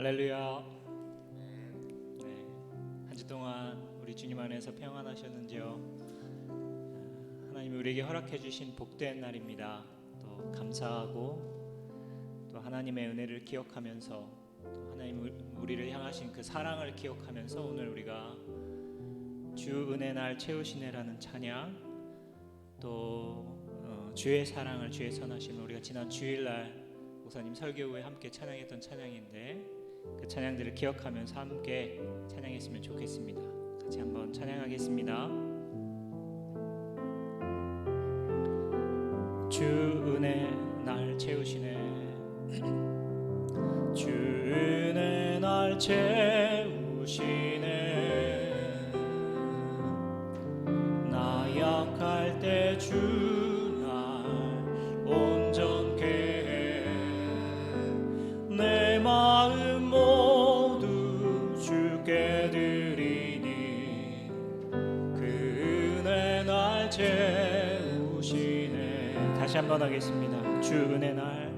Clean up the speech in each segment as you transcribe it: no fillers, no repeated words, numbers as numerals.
할렐루야. 네, 한 주 동안 우리 주님 안에서 평안하셨는지요? 하나님이 우리에게 허락해 주신 복된 날입니다. 또 감사하고 또 하나님의 은혜를 기억하면서 또 하나님 우리를 향하신 그 사랑을 기억하면서 오늘 우리가 주 은혜 날 채우시네라는 찬양, 또 주의 사랑을 주의 선하심을 우리가 지난 주일날 목사님 설교 후에 함께 찬양했던 찬양인데, 그 찬양들을 기억하면서 함께 찬양했으면 좋겠습니다. 같이 한번 찬양하겠습니다. 주 은혜 날 채우시네, 주 은혜 날 채우시네, 나 약할 때 주 날 온전케 해, 내 마음 모두 주께 드리니 그 은혜 날 채우시네. 다시 한번 하겠습니다. 주 은혜 날,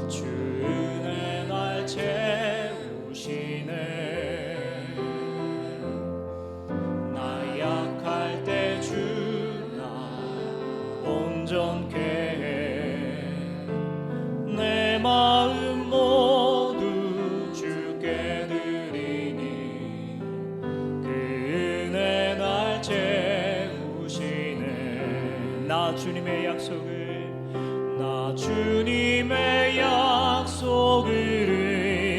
주 은혜 날 채우시네, 나 약할 때 주 날 온전케 해, 내 마음 모두 주께 드리니 그 은혜 날 채우시네. 나 주님의 약속을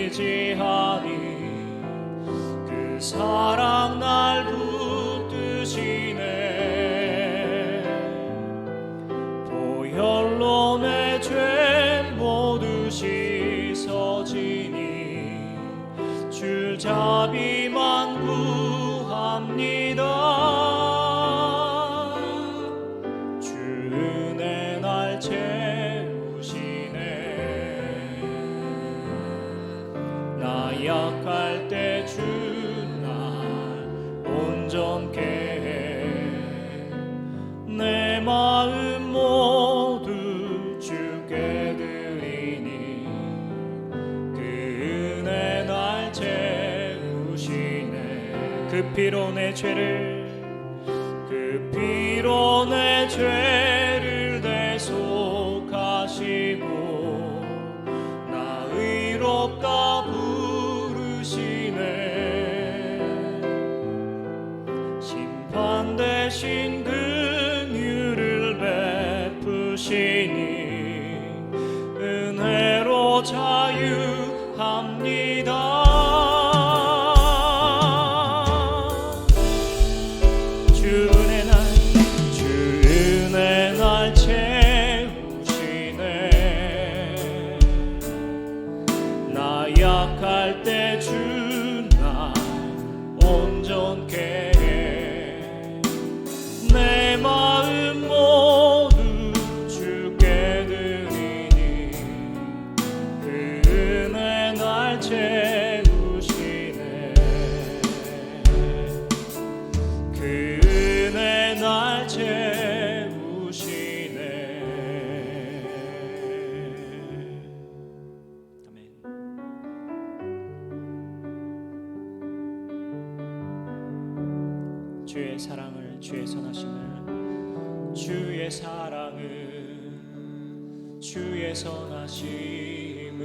의지하니 그 사랑 날 붙드시네, 보혈로 내 죄 모두 씻어지니 줄잡이만 구합니다. 약할 때 주 날 온전케 해, 내 마음 모두 주께 드리니 그 은혜 날 채우시네. 그 피로 내 죄를, 그 피로 내 죄를 대속하시고 나 의롭다 대신 긍휼을 베푸시니 은혜로 자유합니다. 주 은혜 날 채우시네, 나 약할 때 주 날 온전케 내 마음 모두 주께 드리니 그 은혜 날 채우시네, 그 은혜 날 채우시네. 아멘. 주의 사랑을, 주의 선하심을, 주의 사랑을, 주의 선하심을,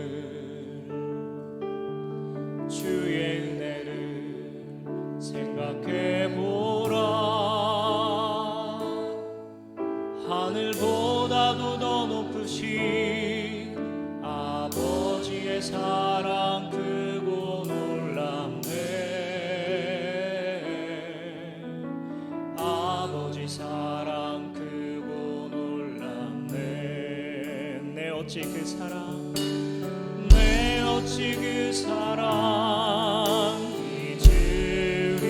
주의 은혜를 생각해보라. 하늘보다도 더 높으신 아버지의 사랑 크고 놀랍네. 아버지 사랑 크고 놀랍네. 내 어찌 그 사랑, 내 어찌 그 사랑 잊으리,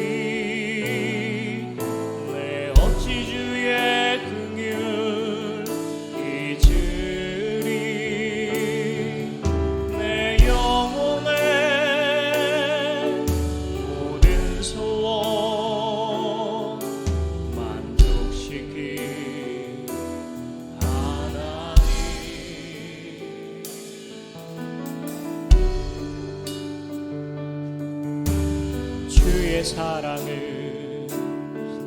내 어찌 주의 긍휼 잊으리, 내 영혼의 모든 소원 만족시키 하나님. 주의 사랑을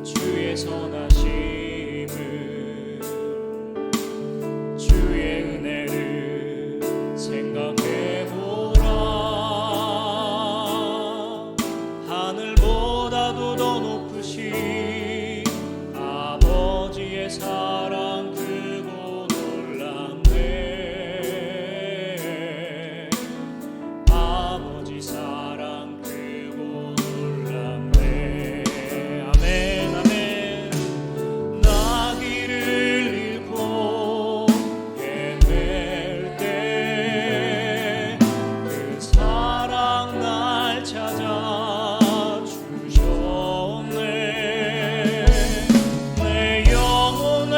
주의 선하심을 주의 은혜를 생각해보라. 하늘보다도 더 높으신 아버지의 사랑 크고 놀랍네. 아버지 사랑 크고 놀랍네. 아멘 아멘. 나 길을 잃고 헤맬 때 그 사랑 날 찾아 주셨네. 내 영혼의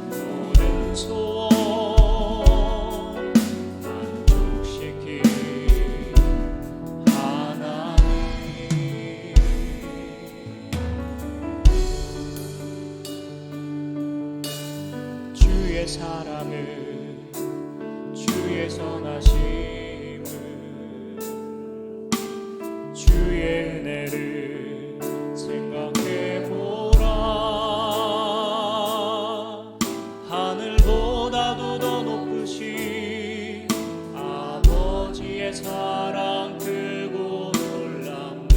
모든 소원 만족시킨 하나님. 주의 사랑을 주의 선하심을 주의 은혜를 생각해보라. 하늘보다도 더 높으신 아버지의 사랑 크고 놀랍네.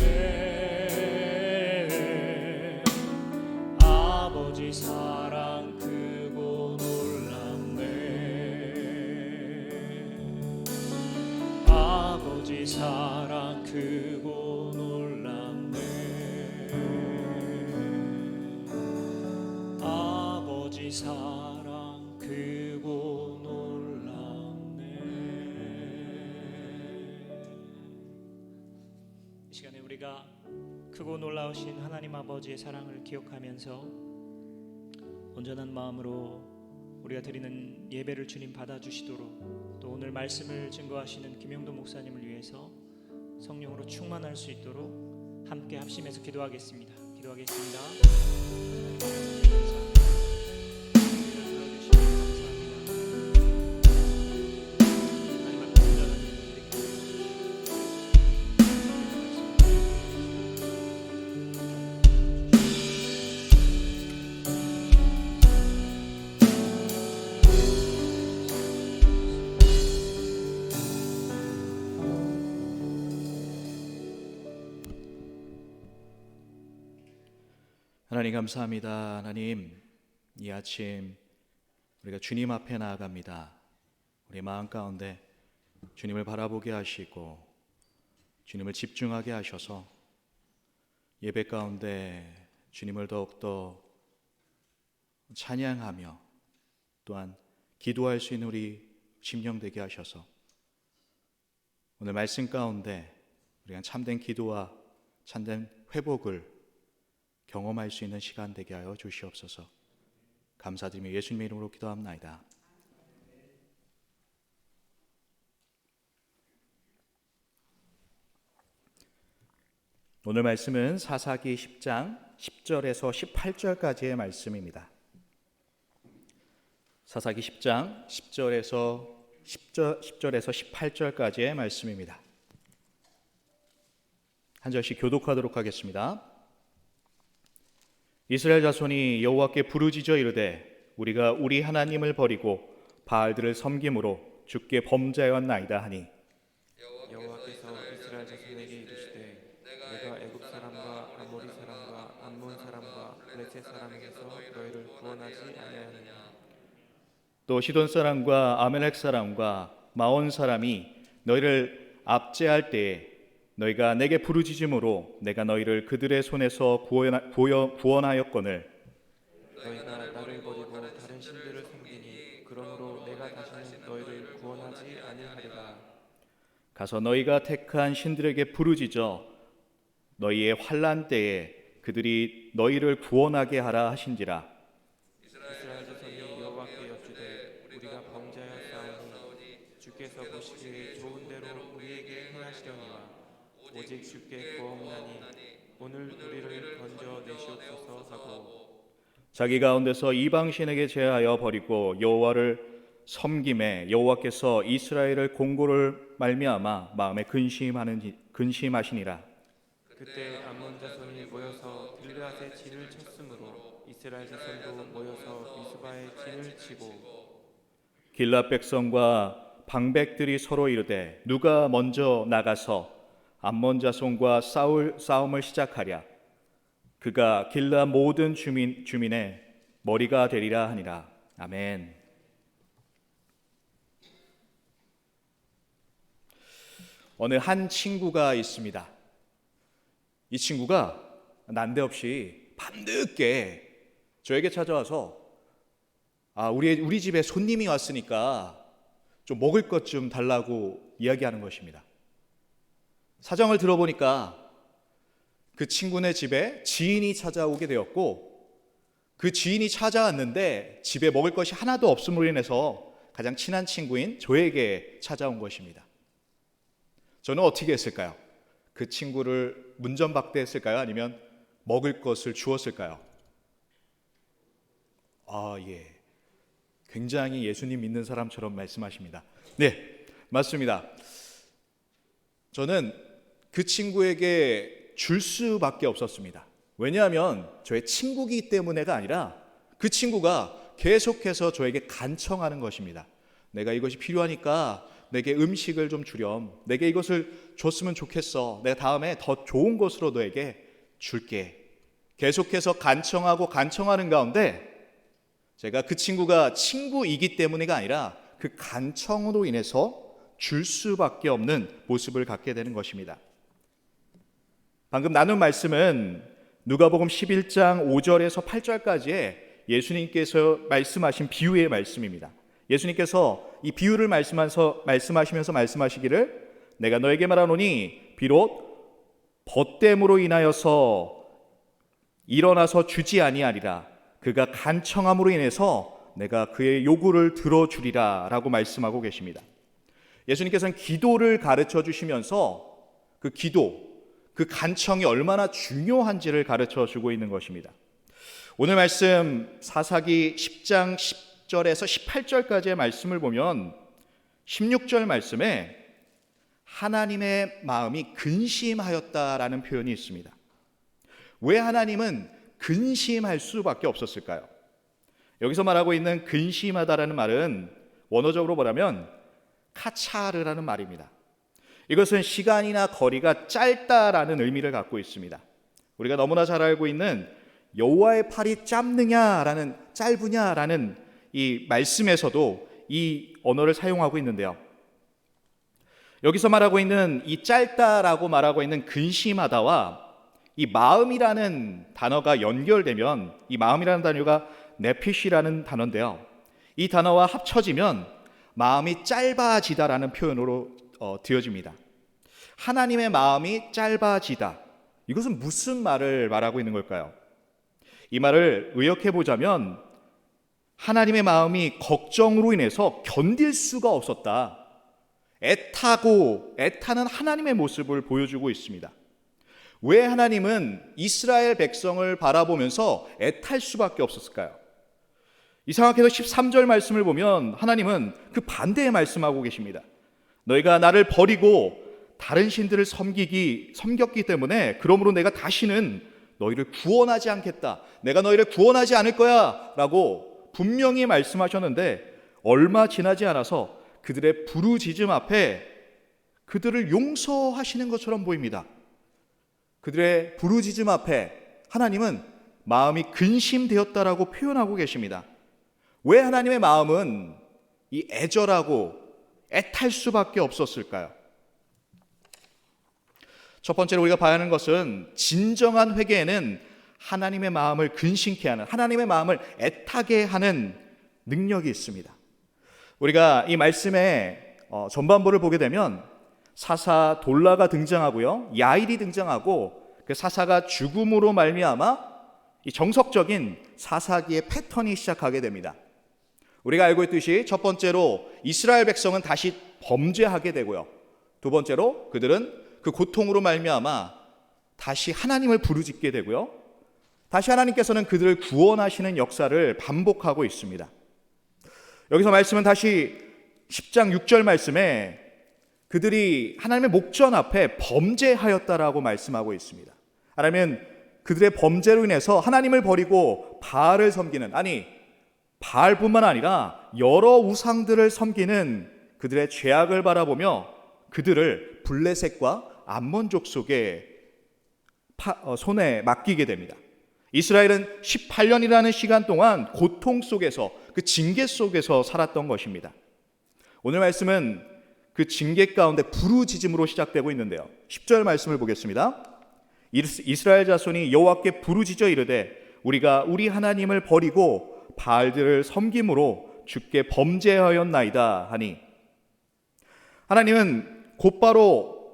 아버지 사랑 크고 놀랍네. 아버지 사랑 크고 놀랍네. 아버지 사랑 크고 놀랍네. 이 시간에 우리가 크고 놀라우신 하나님 아버지의 사랑을 기억하면서 온전한 마음으로 우리가 드리는 예배를 주님 받아주시도록, 또 오늘 말씀을 증거하시는 김영도 목사님을 위해서 성령으로 충만할 수 있도록 함께 합심해서 기도하겠습니다. 기도하겠습니다. 하나님 감사합니다. 하나님, 이 아침 우리가 주님 앞에 나아갑니다. 우리 마음 가운데 주님을 바라보게 하시고 주님을 집중하게 하셔서 예배 가운데 주님을 더욱더 찬양하며 또한 기도할 수 있는 우리 심령 되게 하셔서 오늘 말씀 가운데 우리가 참된 기도와 참된 회복을 경험할 수 있는 시간 되게 하여 주시옵소서. 감사드리며 예수님의 이름으로 기도합나이다. 오늘 말씀은 사사기 10장 10절에서 18절까지의 말씀입니다. 사사기 10장 10절에서 18절까지의 말씀입니다. 한 절씩 교독하도록 하겠습니다. 이스라엘 자손이 여호와께 부르짖어 이르되 우리가 우리 하나님을 버리고 바알들을 섬김으로 주께 범죄하였나이다 하니, 여호와께서 이스라엘 자손에게 이르시되 내가 애굽 사람과 아모리 사람과 암몬 사람과 블레셋 사람에게서 너희를 구원하지 아니하느냐. 또 시돈 사람과 아멜렉 사람과 마온 사람이 너희를 압제할 때에 너희가 내게 부르짖음으로 내가 너희를 그들의 손에서 구원하였거늘 너희가 나를 버리고 다른 신들을 섬기니 그러므로 내가 다시는 너희를 구원하지 아니하리라. 가서 너희가 택한 신들에게 부르짖어 너희의 환난 때에 그들이 너희를 구원하게 하라 하신지라. 이스라엘 자손이 여호와께 여쭈되 우리가 범죄하였사오니 주께서 보시기에 좋은 대로 우리에게 행하시려니와 오직 주께 구하옵나니 오늘 우리를 건져 내시옵소서 하고, 자기 가운데서 이방신에게 제하여 버리고 여호와를 섬김에 여호와께서 이스라엘을 공고를 말미암아 마음에 근심하시니라. 그때 암몬 자손이 모여서 길르앗의 진을 쳤으므로 이스라엘 자손도 모여서 미스바의 진을 치고 길앗 백성과 방백들이 서로 이르되 누가 먼저 나가서 암몬 자손과 싸움을 시작하랴. 그가 길앗 모든 주민의 머리가 되리라 하니라. 아멘. 어느 한 친구가 있습니다. 이 친구가 난데없이 밤늦게 저에게 찾아와서 우리 집에 손님이 왔으니까 좀 먹을 것 좀 달라고 이야기하는 것입니다. 사정을 들어보니까 그 친구네 집에 지인이 찾아오게 되었고, 그 지인이 찾아왔는데 집에 먹을 것이 하나도 없음으로 인해서 가장 친한 친구인 저에게 찾아온 것입니다. 저는 어떻게 했을까요? 그 친구를 문전박대했을까요? 아니면 먹을 것을 주었을까요? 예. 굉장히 예수님 믿는 사람처럼 말씀하십니다. 네, 맞습니다. 저는 그 친구에게 줄 수밖에 없었습니다. 왜냐하면 저의 친구이기 때문에가 아니라 그 친구가 계속해서 저에게 간청하는 것입니다. 내가 이것이 필요하니까 내게 음식을 좀 주렴. 내게 이것을 줬으면 좋겠어. 내가 다음에 더 좋은 것으로 너에게 줄게. 계속해서 간청하는 가운데 제가 그 친구가 친구이기 때문이가 아니라 그 간청으로 인해서 줄 수밖에 없는 모습을 갖게 되는 것입니다. 방금 나눈 말씀은 누가복음 11장 5절에서 8절까지의 예수님께서 말씀하신 비유의 말씀입니다. 예수님께서 이 비유를 말씀하시면서 말씀하시기를 내가 너에게 말하노니 비록 벗됨으로 인하여서 일어나서 주지 아니하리라. 그가 간청함으로 인해서 내가 그의 요구를 들어주리라 라고 말씀하고 계십니다. 예수님께서는 기도를 가르쳐 주시면서 그 기도, 그 간청이 얼마나 중요한지를 가르쳐 주고 있는 것입니다. 오늘 말씀 사사기 10장 10절에서 18절까지의 말씀을 보면 16절 말씀에 하나님의 마음이 근심하였다라는 표현이 있습니다. 왜 하나님은 근심할 수밖에 없었을까요? 여기서 말하고 있는 근심하다라는 말은 원어적으로 뭐라면 카차르라는 말입니다. 이것은 시간이나 거리가 짧다라는 의미를 갖고 있습니다. 우리가 너무나 잘 알고 있는 여호와의 팔이 짧으냐라는 이 말씀에서도 이 언어를 사용하고 있는데요. 여기서 말하고 있는 이 짧다라고 말하고 있는 근심하다와 이 마음이라는 단어가 연결되면 이 마음이라는 단어가 네피시라는 단어인데요. 이 단어와 합쳐지면 마음이 짧아지다라는 표현으로 되어집니다. 하나님의 마음이 짧아지다. 이것은 무슨 말을 말하고 있는 걸까요? 이 말을 의역해 보자면 하나님의 마음이 걱정으로 인해서 견딜 수가 없었다. 애타는 하나님의 모습을 보여주고 있습니다. 왜 하나님은 이스라엘 백성을 바라보면서 애탈 수밖에 없었을까요? 이상하게도 13절 말씀을 보면 하나님은 그 반대의 말씀하고 계십니다. 너희가 나를 버리고 다른 신들을 섬겼기 때문에 그러므로 내가 다시는 너희를 구원하지 않겠다. 내가 너희를 구원하지 않을 거야 라고 분명히 말씀하셨는데 얼마 지나지 않아서 그들의 부르짖음 앞에 그들을 용서하시는 것처럼 보입니다. 그들의 부르짖음 앞에 하나님은 마음이 근심되었다라고 표현하고 계십니다. 왜 하나님의 마음은 이 애절하고 애탈 수밖에 없었을까요? 첫 번째로 우리가 봐야 하는 것은 진정한 회개에는 하나님의 마음을 근심케 하는, 하나님의 마음을 애타게 하는 능력이 있습니다. 우리가 이 말씀의 전반부를 보게 되면 사사 돌라가 등장하고요, 야일이 등장하고 그 사사가 죽음으로 말미암아 이 정석적인 사사기의 패턴이 시작하게 됩니다. 우리가 알고 있듯이 첫 번째로 이스라엘 백성은 다시 범죄하게 되고요, 두 번째로 그들은 그 고통으로 말미암아 다시 하나님을 부르짖게 되고요, 다시 하나님께서는 그들을 구원하시는 역사를 반복하고 있습니다. 여기서 말씀은 다시 10장 6절 말씀에 그 그들이 하나님의 목전 앞에 범죄하였다라고 말씀하고 있습니다. 하나님은 그들의 범죄로 인해서 하나님을 버리고 바알을 섬기는, 아니 바알뿐만 아니라 여러 우상들을 섬기는 그들의 죄악을 바라보며 그들을 블레셋과 암몬 족속의 손에 맡기게 됩니다. 이스라엘은 18년이라는 시간 동안 고통 속에서, 그 징계 속에서 살았던 것입니다. 오늘 말씀은 그 징계 가운데 부르짖음으로 시작되고 있는데요. 10절 말씀을 보겠습니다. 이스라엘 자손이 여호와께 부르짖어 이르되 우리가 우리 하나님을 버리고 바알들을 섬김으로 주께 범죄하였나이다 하니, 하나님은 곧바로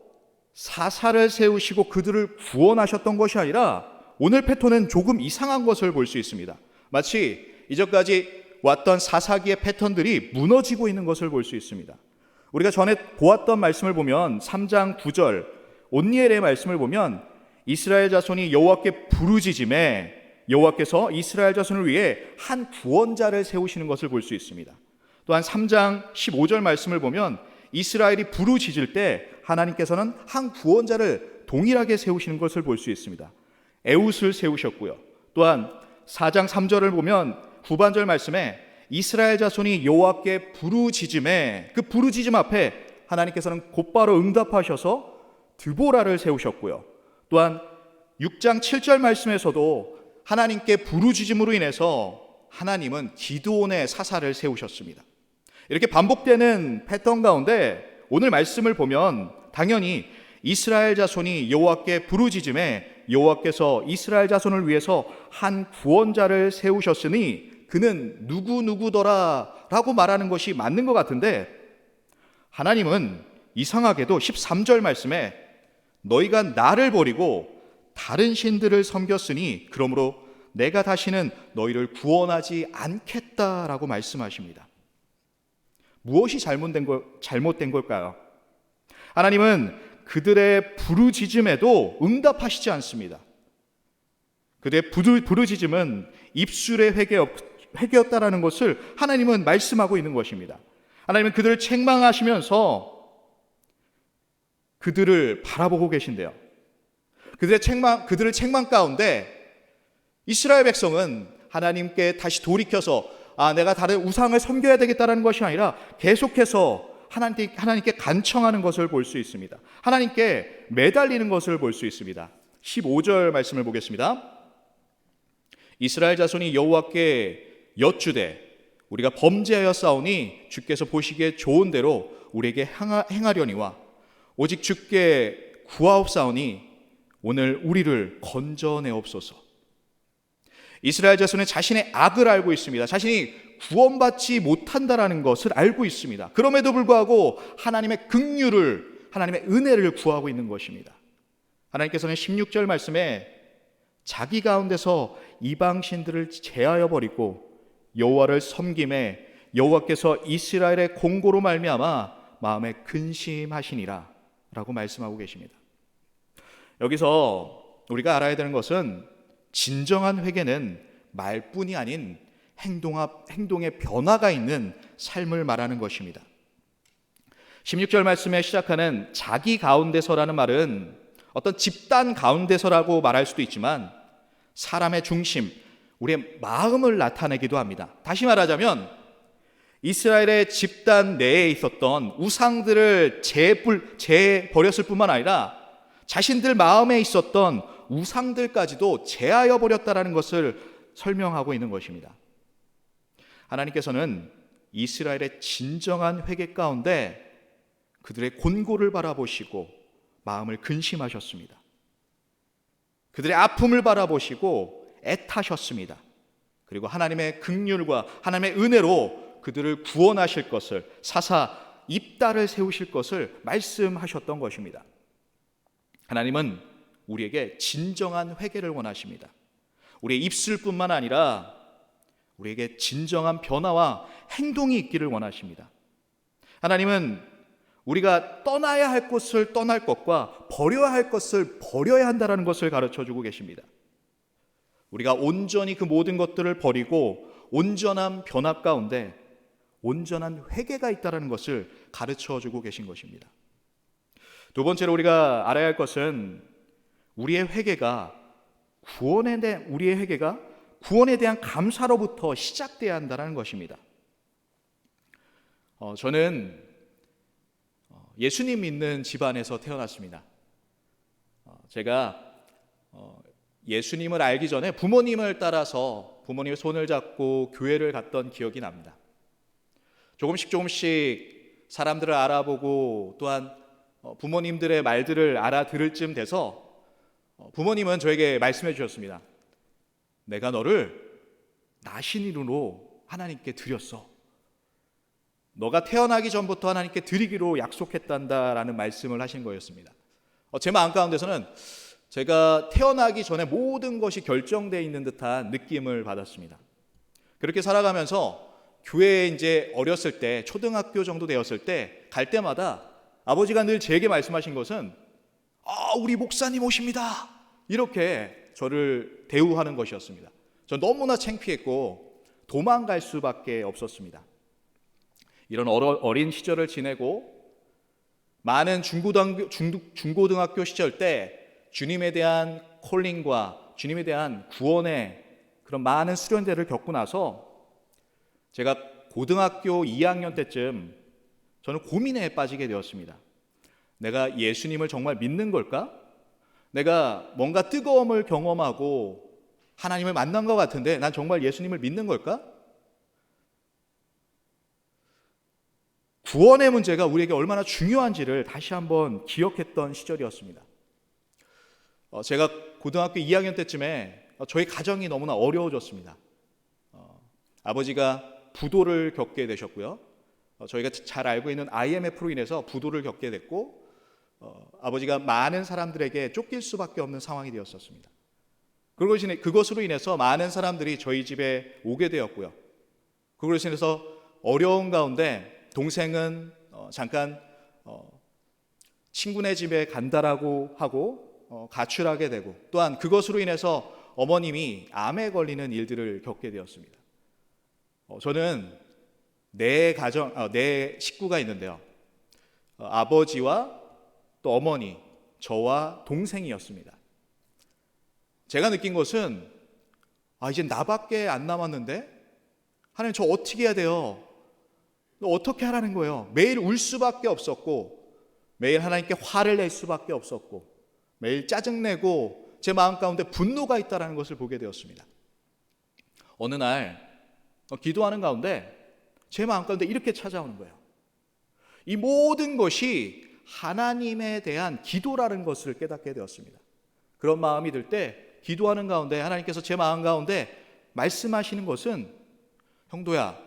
사사를 세우시고 그들을 구원하셨던 것이 아니라 오늘 패턴은 조금 이상한 것을 볼 수 있습니다. 마치 이전까지 왔던 사사기의 패턴들이 무너지고 있는 것을 볼 수 있습니다. 우리가 전에 보았던 말씀을 보면 3장 9절 온니엘의 말씀을 보면 이스라엘 자손이 여호와께 부르짖음에 여호와께서 이스라엘 자손을 위해 한 구원자를 세우시는 것을 볼 수 있습니다. 또한 3장 15절 말씀을 보면 이스라엘이 부르짖을 때 하나님께서는 한 구원자를 동일하게 세우시는 것을 볼 수 있습니다. 에웃을 세우셨고요. 또한 4장 3절을 보면 후반절 말씀에 이스라엘 자손이 여호와께 부르짖음에 그 부르짖음 앞에 하나님께서는 곧바로 응답하셔서 드보라를 세우셨고요. 또한 6장 7절 말씀에서도 하나님께 부르짖음으로 인해서 하나님은 기드온의 사사를 세우셨습니다. 이렇게 반복되는 패턴 가운데 오늘 말씀을 보면 당연히 이스라엘 자손이 여호와께 부르짖음에 여호와께서 이스라엘 자손을 위해서 한 구원자를 세우셨으니 그는 누구누구더라 라고 말하는 것이 맞는 것 같은데, 하나님은 이상하게도 13절 말씀에 너희가 나를 버리고 다른 신들을 섬겼으니 그러므로 내가 다시는 너희를 구원하지 않겠다라고 말씀하십니다. 무엇이 잘못된 걸까요? 하나님은 그들의 부르짖음에도 응답하시지 않습니다. 그들의 부르짖음은 입술의 회개였다라는 것을 하나님은 말씀하고 있는 것입니다. 하나님은 그들을 책망하시면서 그들을 바라보고 계신데요. 그들의 책망 가운데 이스라엘 백성은 하나님께 다시 돌이켜서 내가 다른 우상을 섬겨야 되겠다는 것이 아니라 계속해서 하나님께 간청하는 것을 볼 수 있습니다. 하나님께 매달리는 것을 볼 수 있습니다. 15절 말씀을 보겠습니다. 이스라엘 자손이 여호와께 여쭈되 우리가 범죄하였사오니 주께서 보시기에 좋은 대로 우리에게 행하려니와 오직 주께 구하옵사오니 오늘 우리를 건져내옵소서. 이스라엘 자손은 자신의 악을 알고 있습니다. 자신이 구원받지 못한다라는 것을 알고 있습니다. 그럼에도 불구하고 하나님의 긍휼을, 하나님의 은혜를 구하고 있는 것입니다. 하나님께서는 16절 말씀에 자기 가운데서 이방신들을 제하여 버리고 여호와를 섬김에 여호와께서 이스라엘의 공고로 말미암아 마음에 근심하시니라 라고 말씀하고 계십니다. 여기서 우리가 알아야 되는 것은 진정한 회개는 말뿐이 아닌 행동의 변화가 있는 삶을 말하는 것입니다. 16절 말씀에 시작하는 자기 가운데서라는 말은 어떤 집단 가운데서라고 말할 수도 있지만 사람의 중심, 우리의 마음을 나타내기도 합니다. 다시 말하자면 이스라엘의 집단 내에 있었던 우상들을 제버렸을 뿐만 아니라 자신들 마음에 있었던 우상들까지도 제하여 버렸다라는 것을 설명하고 있는 것입니다. 하나님께서는 이스라엘의 진정한 회개 가운데 그들의 곤고를 바라보시고 마음을 근심하셨습니다. 그들의 아픔을 바라보시고 애타셨습니다. 그리고 하나님의 긍휼과 하나님의 은혜로 그들을 구원하실 것을, 사사 입다를 세우실 것을 말씀하셨던 것입니다. 하나님은 우리에게 진정한 회개를 원하십니다. 우리의 입술뿐만 아니라 우리에게 진정한 변화와 행동이 있기를 원하십니다. 하나님은 우리가 떠나야 할 것을 떠날 것과 버려야 할 것을 버려야 한다는 것을 가르쳐주고 계십니다. 우리가 온전히 그 모든 것들을 버리고 온전한 변화 가운데 온전한 회개가 있다는 것을 가르쳐주고 계신 것입니다. 두 번째로 우리가 알아야 할 것은 우리의 회개가 구원에 대한 감사로부터 시작돼야 한다는 것입니다. 저는 예수님 믿는 집안에서 태어났습니다. 제가 예수님을 알기 전에 부모님을 따라서 부모님의 손을 잡고 교회를 갔던 기억이 납니다. 조금씩 사람들을 알아보고 또한 부모님들의 말들을 알아들을 쯤 돼서 부모님은 저에게 말씀해 주셨습니다. 내가 너를 나신인으로 하나님께 드렸어. 너가 태어나기 전부터 하나님께 드리기로 약속했단다라는 말씀을 하신 거였습니다. 제 마음 가운데서는 제가 태어나기 전에 모든 것이 결정되어 있는 듯한 느낌을 받았습니다. 그렇게 살아가면서 교회에 이제 어렸을 때, 초등학교 정도 되었을 때 갈 때마다 아버지가 늘 제게 말씀하신 것은 우리 목사님 오십니다. 이렇게 저를 대우하는 것이었습니다. 전 너무나 창피했고 도망갈 수밖에 없었습니다. 이런 어린 시절을 지내고 많은 중고등학교 시절 때 주님에 대한 콜링과 주님에 대한 구원의 그런 많은 수련대를 겪고 나서 제가 고등학교 2학년 때쯤 저는 고민에 빠지게 되었습니다. 내가 예수님을 정말 믿는 걸까? 내가 뭔가 뜨거움을 경험하고 하나님을 만난 것 같은데 난 정말 예수님을 믿는 걸까? 구원의 문제가 우리에게 얼마나 중요한지를 다시 한번 기억했던 시절이었습니다. 제가 고등학교 2학년 때쯤에 저희 가정이 너무나 어려워졌습니다. 아버지가 부도를 겪게 되셨고요. 저희가 잘 알고 있는 IMF로 인해서 부도를 겪게 됐고 아버지가 많은 사람들에게 쫓길 수밖에 없는 상황이 되었었습니다. 그것으로 인해서 많은 사람들이 저희 집에 오게 되었고요. 그것으로 인해서 어려운 가운데 동생은 잠깐 친구네 집에 간다라고 하고 가출하게 되고 또한 그것으로 인해서 어머님이 암에 걸리는 일들을 겪게 되었습니다. 저는 네 식구가 있는데요. 아버지와 또 어머니, 저와 동생이었습니다. 제가 느낀 것은 이제 나밖에 안 남았는데 하나님 저 어떻게 해야 돼요? 어떻게 하라는 거예요? 매일 울 수밖에 없었고 매일 하나님께 화를 낼 수밖에 없었고 매일 짜증내고 제 마음 가운데 분노가 있다는 것을 보게 되었습니다. 어느 날 기도하는 가운데 제 마음 가운데 이렇게 찾아오는 거예요. 이 모든 것이 하나님에 대한 기도라는 것을 깨닫게 되었습니다. 그런 마음이 들 때 기도하는 가운데 하나님께서 제 마음 가운데 말씀하시는 것은 형도야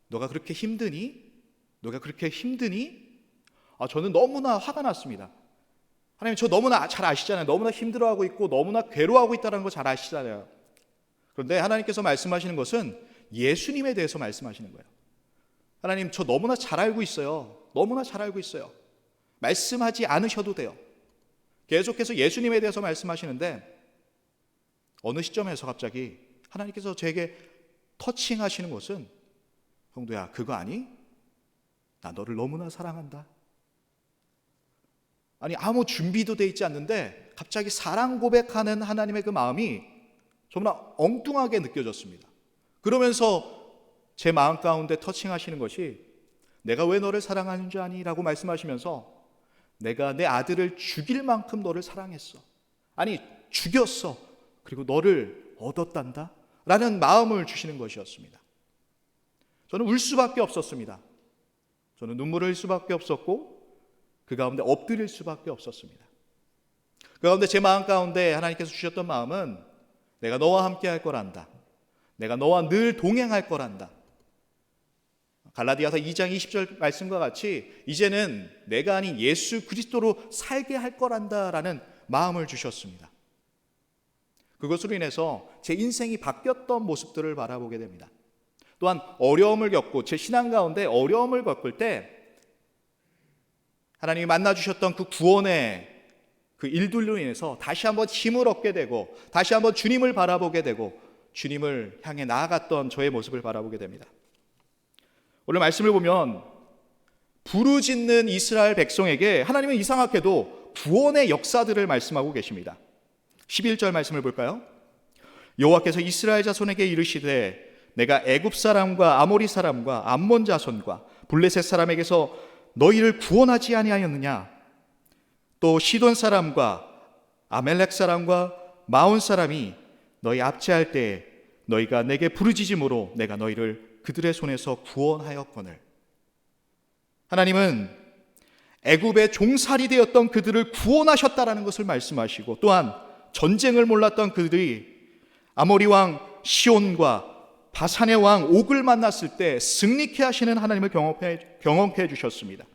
너가 그렇게 힘드니? 너가 그렇게 힘드니? 저는 너무나 화가 났습니다. 하나님 저 너무나 잘 아시잖아요. 너무나 힘들어하고 있고 너무나 괴로워하고 있다는 거 잘 아시잖아요. 그런데 하나님께서 말씀하시는 것은 예수님에 대해서 말씀하시는 거예요. 하나님 저 너무나 잘 알고 있어요. 너무나 잘 알고 있어요. 말씀하지 않으셔도 돼요. 계속해서 예수님에 대해서 말씀하시는데 어느 시점에서 갑자기 하나님께서 제게 터칭하시는 것은 형도야 그거 아니? 나 너를 너무나 사랑한다. 아니 아무 준비도 돼 있지 않는데 갑자기 사랑 고백하는 하나님의 그 마음이 정말 엉뚱하게 느껴졌습니다. 그러면서 제 마음 가운데 터칭하시는 것이 내가 왜 너를 사랑하는 줄 아니? 라고 말씀하시면서 내가 내 아들을 죽일 만큼 너를 사랑했어. 아니 죽였어. 그리고 너를 얻었단다 라는 마음을 주시는 것이었습니다. 저는 울 수밖에 없었습니다. 저는 눈물을 흘릴 수밖에 없었고 그 가운데 엎드릴 수밖에 없었습니다. 그 가운데 제 마음 가운데 하나님께서 주셨던 마음은 내가 너와 함께 할 거란다. 내가 너와 늘 동행할 거란다. 갈라디아서 2장 20절 말씀과 같이 이제는 내가 아닌 예수 그리스도로 살게 할 거란다라는 마음을 주셨습니다. 그것으로 인해서 제 인생이 바뀌었던 모습들을 바라보게 됩니다. 또한 어려움을 겪고 제 신앙 가운데 어려움을 겪을 때 하나님이 만나주셨던 그 구원의 그 일들로 인해서 다시 한번 힘을 얻게 되고 다시 한번 주님을 바라보게 되고 주님을 향해 나아갔던 저의 모습을 바라보게 됩니다. 오늘 말씀을 보면 부르짖는 이스라엘 백성에게 하나님은 이상하게도 구원의 역사들을 말씀하고 계십니다. 11절 말씀을 볼까요? 여호와께서 이스라엘 자손에게 이르시되 내가 애굽 사람과 아모리 사람과 암몬 자손과 블레셋 사람에게서 너희를 구원하지 아니하였느냐? 또 시돈 사람과 아멜렉 사람과 마온 사람이 너희 압제할 때에 너희가 내게 부르짖음으로 내가 너희를 그들의 손에서 구원하였거늘. 하나님은 애굽의 종살이 되었던 그들을 구원하셨다라는 것을 말씀하시고, 또한 전쟁을 몰랐던 그들이 아모리 왕 시온과 바산의 왕 옥을 만났을 때 승리케 하시는 하나님을 경험케 해주셨습니다.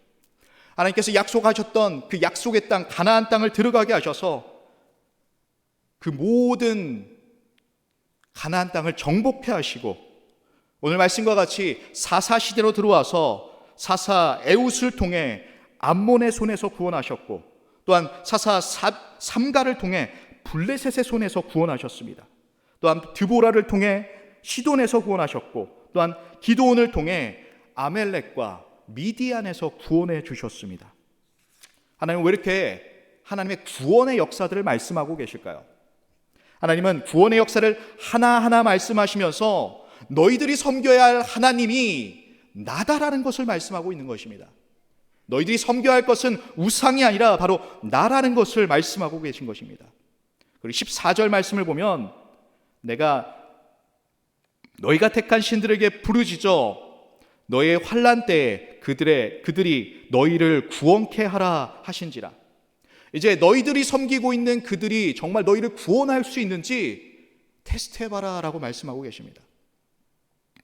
하나님께서 약속하셨던 그 약속의 땅 가나안 땅을 들어가게 하셔서 그 모든 가나안 땅을 정복케 하시고, 오늘 말씀과 같이 사사 시대로 들어와서 사사 에웃을 통해 암몬의 손에서 구원하셨고, 또한 사사 삼가를 통해 블레셋의 손에서 구원하셨습니다. 또한 드보라를 통해 시돈에서 구원하셨고, 또한 기드온을 통해 아멜렉과 미디안에서 구원해 주셨습니다. 하나님은 왜 이렇게 하나님의 구원의 역사들을 말씀하고 계실까요? 하나님은 구원의 역사를 하나하나 말씀하시면서 너희들이 섬겨야 할 하나님이 나다라는 것을 말씀하고 있는 것입니다. 너희들이 섬겨야 할 것은 우상이 아니라 바로 나라는 것을 말씀하고 계신 것입니다. 그리고 14절 말씀을 보면 내가 너희가 택한 신들에게 부르짖어 너의 환난 때에 그들이 너희를 구원케 하라 하신지라. 이제 너희들이 섬기고 있는 그들이 정말 너희를 구원할 수 있는지 테스트해봐라 라고 말씀하고 계십니다.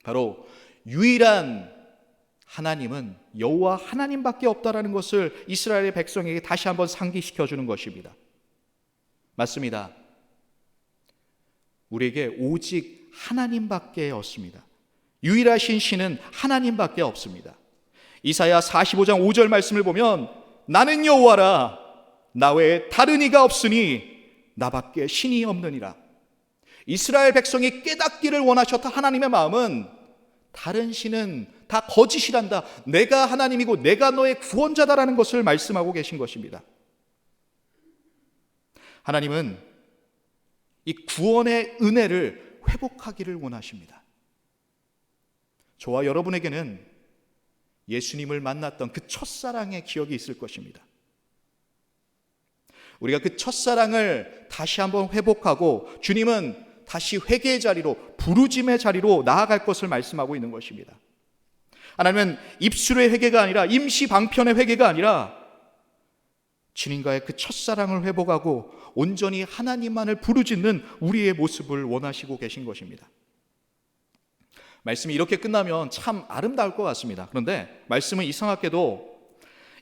바로 유일한 하나님은 여호와 하나님밖에 없다라는 것을 이스라엘의 백성에게 다시 한번 상기시켜 주는 것입니다. 맞습니다. 우리에게 오직 하나님밖에 없습니다. 유일하신 신은 하나님밖에 없습니다. 이사야 45장 5절 말씀을 보면 나는 여호와라 나 외에 다른 이가 없으니 나밖에 신이 없느니라. 이스라엘 백성이 깨닫기를 원하셨던 하나님의 마음은 다른 신은 다 거짓이란다, 내가 하나님이고 내가 너의 구원자다라는 것을 말씀하고 계신 것입니다. 하나님은 이 구원의 은혜를 회복하기를 원하십니다. 저와 여러분에게는 예수님을 만났던 그 첫사랑의 기억이 있을 것입니다. 우리가 그 첫사랑을 다시 한번 회복하고 주님은 다시 회개의 자리로, 부르짐의 자리로 나아갈 것을 말씀하고 있는 것입니다. 하나님은 입술의 회개가 아니라 임시 방편의 회개가 아니라 주님과의 그 첫사랑을 회복하고 온전히 하나님만을 부르짖는 우리의 모습을 원하시고 계신 것입니다. 말씀이 이렇게 끝나면 참 아름다울 것 같습니다. 그런데 말씀은 이상하게도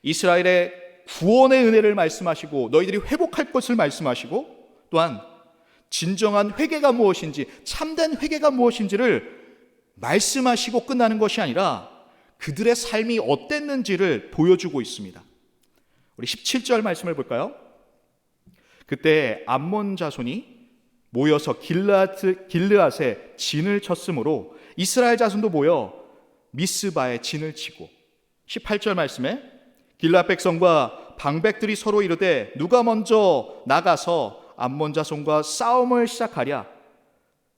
이스라엘의 구원의 은혜를 말씀하시고 너희들이 회복할 것을 말씀하시고, 또한 진정한 회개가 무엇인지, 참된 회개가 무엇인지를 말씀하시고 끝나는 것이 아니라 그들의 삶이 어땠는지를 보여주고 있습니다. 우리 17절 말씀을 볼까요? 그때 암몬 자손이 모여서 길르앗에 진을 쳤으므로 이스라엘 자손도 모여 미스바에 진을 치고, 18절 말씀에 길르앗 백성과 방백들이 서로 이르되 누가 먼저 나가서 암몬 자손과 싸움을 시작하랴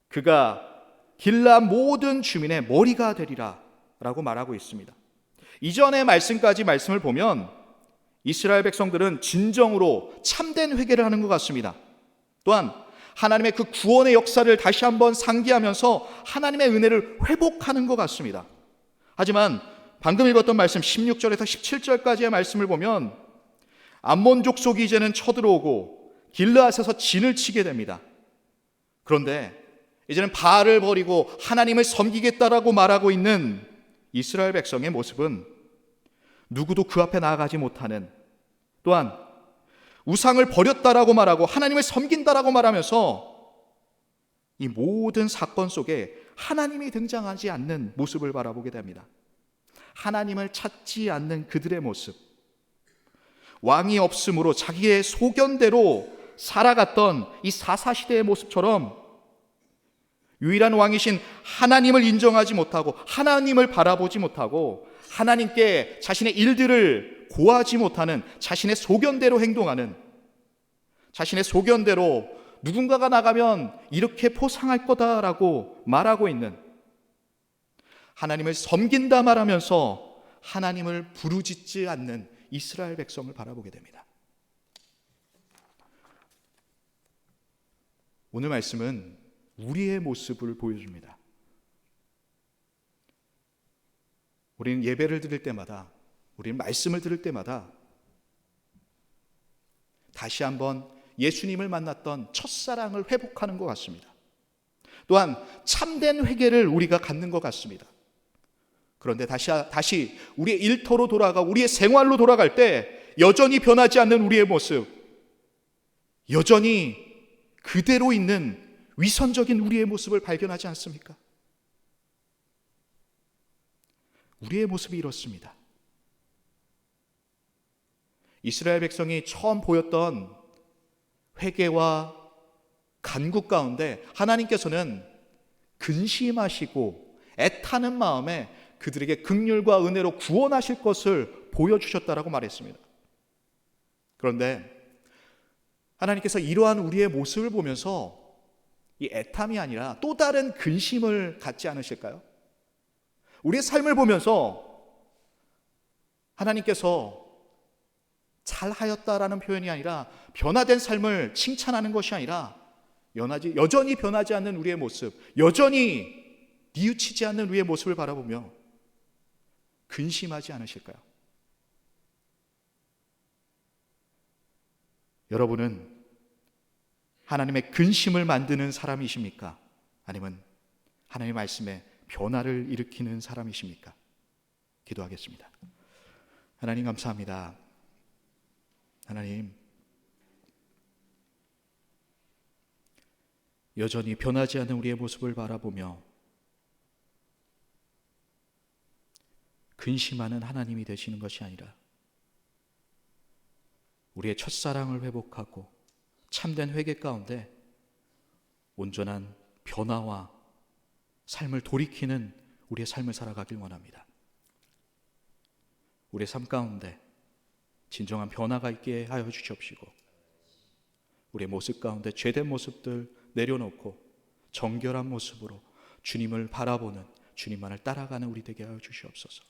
그가 길르앗 모든 주민의 머리가 되리라 라고 말하고 있습니다. 이전의 말씀까지 말씀을 보면 이스라엘 백성들은 진정으로 참된 회개를 하는 것 같습니다. 또한 하나님의 그 구원의 역사를 다시 한번 상기하면서 하나님의 은혜를 회복하는 것 같습니다. 하지만 방금 읽었던 말씀 16절에서 17절까지의 말씀을 보면 암몬 족속이 이제는 쳐들어오고 길르앗에서 진을 치게 됩니다. 그런데 이제는 바알을 버리고 하나님을 섬기겠다라고 말하고 있는 이스라엘 백성의 모습은 누구도 그 앞에 나아가지 못하는, 또한 우상을 버렸다라고 말하고 하나님을 섬긴다라고 말하면서 이 모든 사건 속에 하나님이 등장하지 않는 모습을 바라보게 됩니다. 하나님을 찾지 않는 그들의 모습, 왕이 없으므로 자기의 소견대로 살아갔던 이 사사시대의 모습처럼 유일한 왕이신 하나님을 인정하지 못하고 하나님을 바라보지 못하고 하나님께 자신의 일들을 고하지 못하는, 자신의 소견대로 행동하는, 자신의 소견대로 누군가가 나가면 이렇게 포상할 거다라고 말하고 있는, 하나님을 섬긴다 말하면서 하나님을 부르짖지 않는 이스라엘 백성을 바라보게 됩니다. 오늘 말씀은 우리의 모습을 보여줍니다. 우리는 예배를 드릴 때마다, 우리는 말씀을 들을 때마다 다시 한번 예수님을 만났던 첫사랑을 회복하는 것 같습니다. 또한 참된 회개를 우리가 갖는 것 같습니다. 그런데 다시 우리의 일터로 돌아가 우리의 생활로 돌아갈 때 여전히 변하지 않는 우리의 모습, 여전히 그대로 있는 위선적인 우리의 모습을 발견하지 않습니까? 우리의 모습이 이렇습니다. 이스라엘 백성이 처음 보였던 회개와 간구 가운데 하나님께서는 근심하시고 애타는 마음에 그들에게 긍휼과 은혜로 구원하실 것을 보여주셨다라고 말했습니다. 그런데 하나님께서 이러한 우리의 모습을 보면서 이 애탐이 아니라 또 다른 근심을 갖지 않으실까요? 우리의 삶을 보면서 하나님께서 잘하였다라는 표현이 아니라, 변화된 삶을 칭찬하는 것이 아니라 여전히 변하지 않는 우리의 모습, 여전히 뉘우치지 않는 우리의 모습을 바라보며 근심하지 않으실까요? 여러분은 하나님의 근심을 만드는 사람이십니까? 아니면 하나님의 말씀에 변화를 일으키는 사람이십니까? 기도하겠습니다. 하나님 감사합니다. 하나님, 여전히 변하지 않는 우리의 모습을 바라보며 근심하는 하나님이 되시는 것이 아니라 우리의 첫사랑을 회복하고 참된 회개 가운데 온전한 변화와 삶을 돌이키는 우리의 삶을 살아가길 원합니다. 우리의 삶 가운데 진정한 변화가 있게 하여 주시옵시고, 우리의 모습 가운데 죄된 모습들 내려놓고 정결한 모습으로 주님을 바라보는, 주님만을 따라가는 우리 되게 하여 주시옵소서.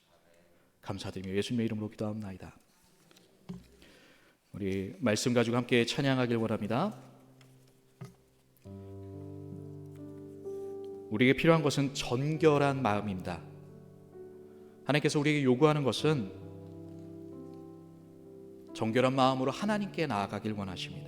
감사드리며 예수님의 이름으로 기도합나이다. 우리 말씀 가지고 함께 찬양하길 원합니다. 우리에게 필요한 것은 정결한 마음입니다. 하나님께서 우리에게 요구하는 것은 정결한 마음으로 하나님께 나아가길 원하십니다.